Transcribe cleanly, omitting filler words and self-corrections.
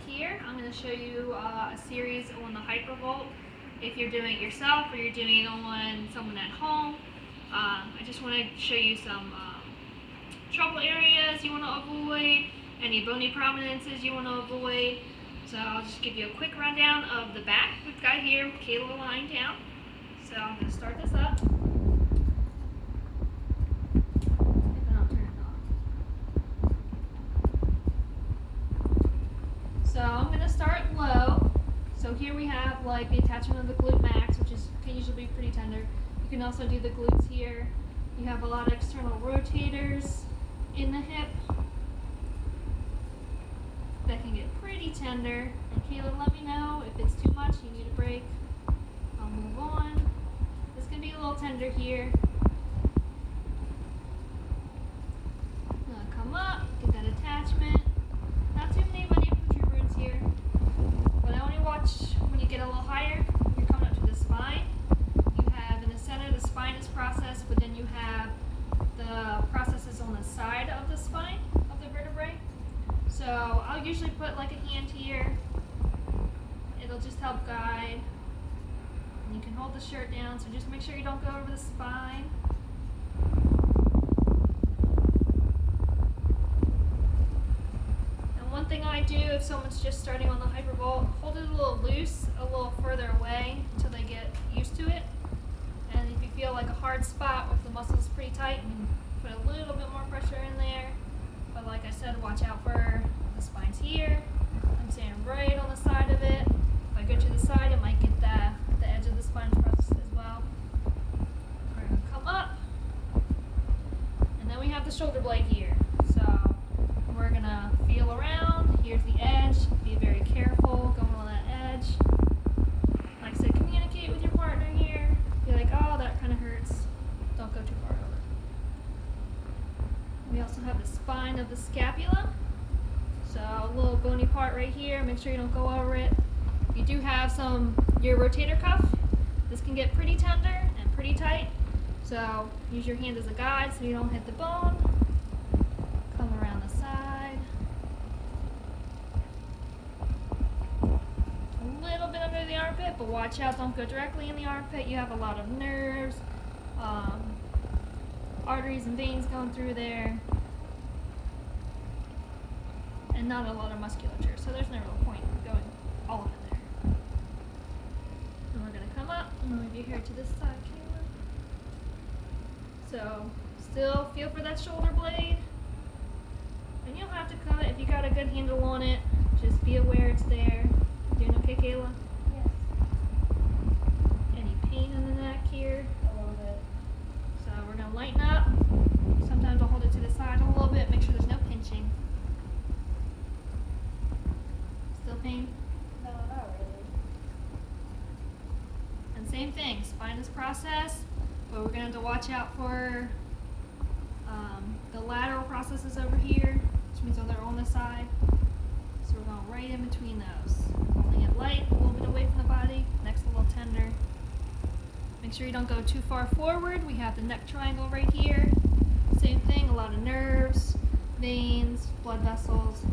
here. I'm going to show you a series on the Hypervolt. If you're doing it yourself or you're doing it on someone at home, I just want to show you some trouble areas you want to avoid, any bony prominences you want to avoid. So I'll just give you a quick rundown of the back. We've got here Kayla lying down. So I'm going to start this up. So I'm going to start low. So here we have like the attachment of the glute max, which can usually be pretty tender. You can also do the glutes here. You have a lot of external rotators in the hip that can get pretty tender. And Kayla, let me know if it's too much, you need a break. I'll move on. This can be a little tender here. I'm going to come up, get that attachment. Not too many bony protrusions here. But I only watch when you get a little higher. You're coming up to the spine. You have in the center the spine is processed, but then you have the processes on the side of the spine of the vertebrae. So I'll usually put like a hand here. It'll just help guide. And you can hold the shirt down, so just make sure you don't go over the spine. One thing I do if someone's just starting on the Hypervolt, hold it a little loose, a little further away until they get used to it. And if you feel like a hard spot or if the muscle is pretty tight, you can put a little bit more pressure in there. But like I said, watch out for the spines here. I'm staying right on the side of it. If I go to the side, it might get the edge of the spine processed as well. We're going to come up. And then we have the shoulder blade here. So we're going to feel around. Here's the edge. Be very careful going on that edge. Like I said, communicate with your partner here. Be like, oh, that kind of hurts. Don't go too far over. We also have the spine of the scapula. So a little bony part right here. Make sure you don't go over it. You do have your rotator cuff. This can get pretty tender and pretty tight. So use your hand as a guide so you don't hit the bone. Come around the side. A little bit under the armpit, but watch out, don't go directly in the armpit. You have a lot of nerves, arteries and veins going through there, and not a lot of musculature, so there's no real point in going all in there. And we're going to come up and move your hair to this side, Kayla. So still feel for that shoulder blade. And you don't have to cut it if you got a good handle on it. Just be aware it's there. Doing okay, Kayla? Yes. Any pain in the neck here? A little bit. So we're going to lighten up. Sometimes I'll hold it to the side a little bit. Make sure there's no pinching. Still pain? No, not really. And same thing. Spine is processed, but we're going to have to watch out for the lateral processes over here, which means they're on the side. So we're going right in between those. Holding it light, a little bit away from the body, next a little tender. Make sure you don't go too far forward. We have the neck triangle right here. Same thing, a lot of nerves, veins, blood vessels.